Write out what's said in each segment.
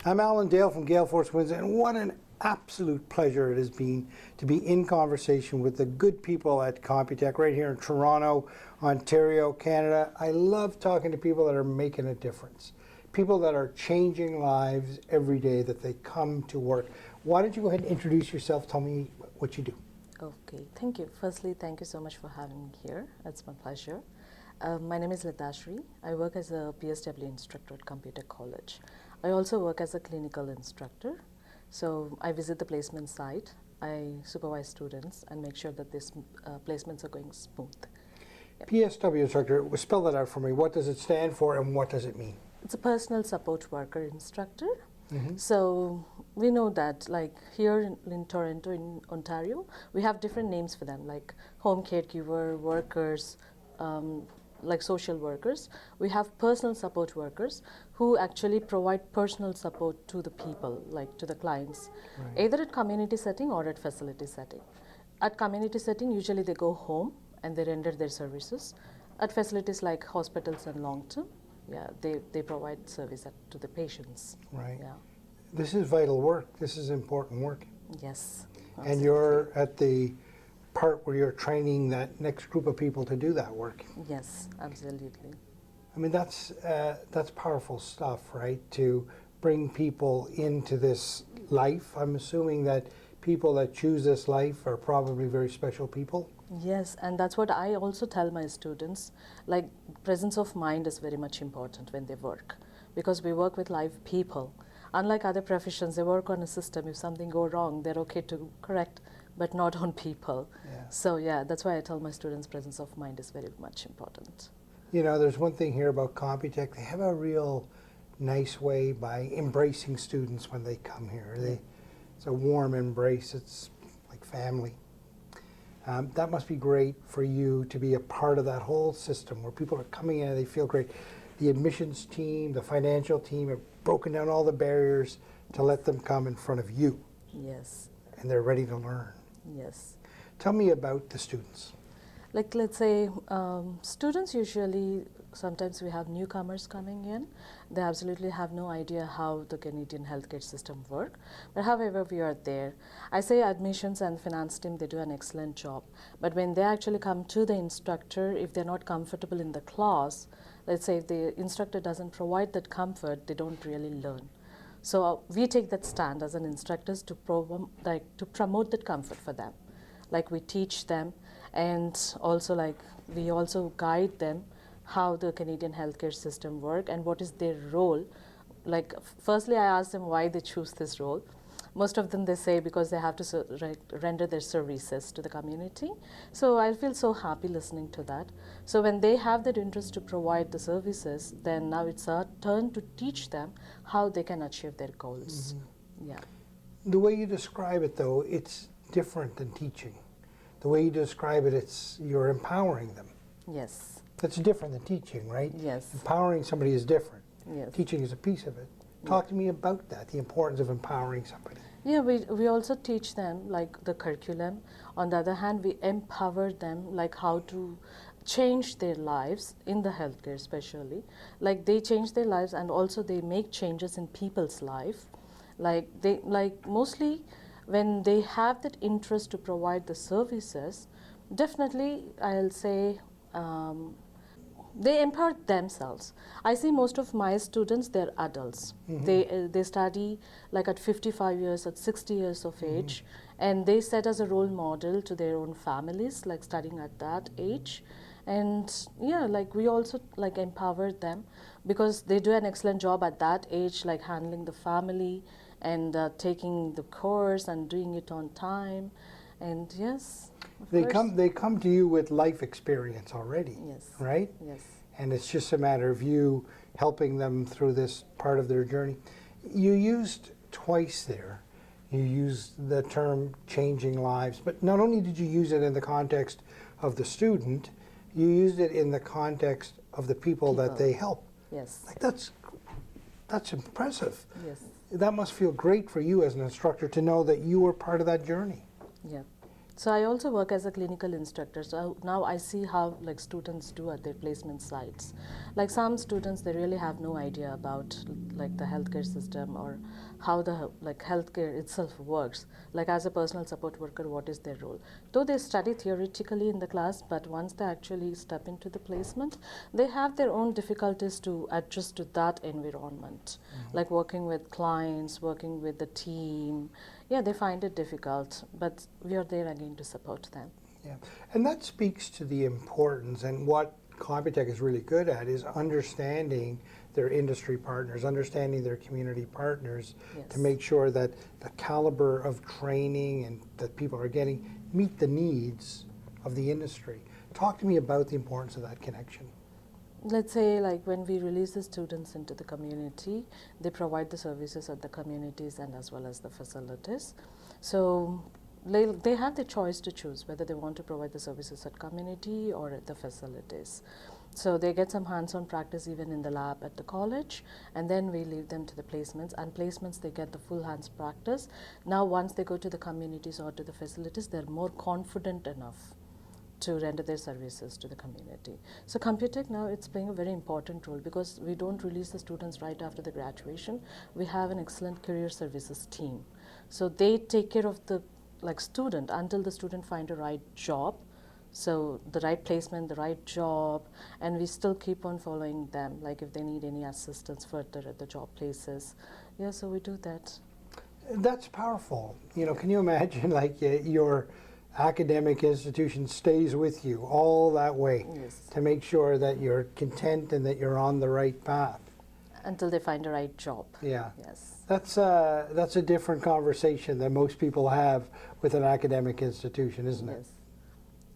I'm Allan Dale from Gale Force Winds, and what an absolute pleasure it has been to be in conversation with the good people at Computek right here in Toronto, Ontario, Canada. I love talking to people that are making a difference, people that are changing lives every day that they come to work. Why don't you go ahead and introduce yourself, tell me what you do. Okay, thank you. Firstly, thank you so much for having me here. It's my pleasure. My name is Lathasree. I work as a PSW instructor at Computek College. I also work as a clinical instructor. So I visit the placement site, I supervise students and make sure that these placements are going smooth. Yep. PSW instructor, spell that out for me. What does it stand for and what does it mean? It's a personal support worker instructor. So we know that like here in Toronto, in Ontario, we have different names for them, like home caregiver, workers, like social workers. We have personal support workers who actually provide personal support to the people, like to the clients, either at community setting or at facility setting. At community setting, usually they go home and they render their services. At facilities like hospitals and long-term, yeah, they provide service to the patients. Right. Yeah. This is vital work. This is important work. Yes. And Absolutely. you're at the part where you're training that next group of people to do that work. Yes, absolutely. I mean, that's powerful stuff, right? To bring people into this life. I'm assuming that people that choose this life are probably very special people. Yes, and that's what I also tell my students, like presence of mind is very much important when they work, because we work with live people. Unlike other professions, they work on a system. If something go wrong, they're okay to correct, but not on people. Yeah. So yeah, that's why I tell my students presence of mind is very much important. You know, there's one thing here about Computek. They have a real nice way by embracing students when they come here. It's a warm embrace. It's like family. That must be great for you to be a part of that whole system where people are coming in and they feel great. The admissions team, the financial team have broken down all the barriers to let them come in front of you. Yes. And they're ready to learn. Yes. Tell me about the students. Like let's say students usually, sometimes we have newcomers coming in. They absolutely have no idea how the Canadian healthcare system works. But however, we are there. I say admissions and finance team, they do an excellent job. But when they actually come to the instructor, if they're not comfortable in the class, let's say if the instructor doesn't provide that comfort, they don't really learn. So we take that stand as an instructors to promote that comfort for them. Like we teach them, and also like we also guide them how the Canadian healthcare system works and what is their role. Like firstly, I ask them why they choose this role. Most of them they say because they have to render their services to the community. So I feel so happy listening to that. So when they have that interest to provide the services, then now it's our turn to teach them how they can achieve their goals. Yeah. The way you describe it, though, it's different than teaching. The way you describe it, you're empowering them. Yes. That's different than teaching, right? Yes. Empowering somebody is different. Yes. Teaching is a piece of it. Talk to me about that, the importance of empowering somebody. Yeah, we also teach them like the curriculum. On the other hand, we empower them like how to change their lives in the healthcare especially. Like they change their lives and also they make changes in people's life. Like mostly when they have that interest to provide the services, definitely I'll say they empower themselves. I see most of my students, they're adults. They study like at 55 years, at 60 years of age, and they set as a role model to their own families, like studying at that age. And yeah, like we also like empower them because they do an excellent job at that age, like handling the family and taking the course and doing it on time. And yes, They come to you with life experience already, yes, right? yes, And it's just a matter of you helping them through this part of their journey. You used twice there, you used the term changing lives, but not only did you use it in the context of the student, you used it in the context of the people that they help. yes, Like that's impressive. yes, That must feel great for you as an instructor to know that you were part of that journey. yeah. So I also work as a clinical instructor. So now I see how like students do at their placement sites. Like some students, they really have no idea about like the healthcare system or how the like healthcare itself works. Like as a personal support worker, what is their role? Though they study theoretically in the class, but once they actually step into the placement, they have their own difficulties to adjust to that environment. Like working with clients, working with the team. Yeah, they find it difficult, but we are there again to support them. Yeah, and that speaks to the importance, and what Computek is really good at is understanding their industry partners, understanding their community partners, Yes. to make sure that the caliber of training and that people are getting meet the needs of the industry. Talk to me about the importance of that connection. Let's say like when we release the students into the community, they provide the services at the communities and as well as the facilities. So they have the choice to choose whether they want to provide the services at community or at the facilities. So they get some hands-on practice even in the lab at the college, and then we leave them to the placements. And placements, they get the full hands practice. Now once they go to the communities or to the facilities, they're more confident enough to render their services to the community. So Computek now, it's playing a very important role because we don't release the students right after the graduation. We have an excellent career services team. So they take care of the like student until the student find a right job. So the right placement, the right job, and we still keep on following them, like if they need any assistance further at the job places. Yeah, so we do that. That's powerful. You know, can you imagine like your academic institution stays with you all that way, Yes. to make sure that you're content and that you're on the right path? Until they find a right job. Yeah. Yes. That's a different conversation than most people have with an academic institution, isn't it? Yes.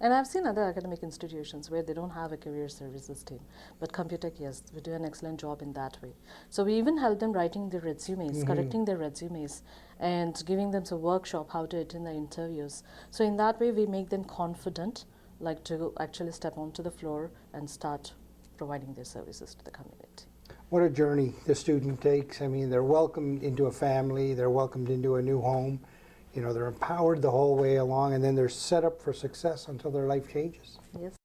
And I've seen other academic institutions where they don't have a career services team. But Computek, yes, we do an excellent job in that way. So we even help them writing their resumes, correcting their resumes, and giving them some workshop how to attend the interviews. So in that way, we make them confident, like to actually step onto the floor and start providing their services to the community. What a journey the student takes. I mean, they're welcomed into a family, they're welcomed into a new home. You know, they're empowered the whole way along, and then they're set up for success until their life changes. Yes.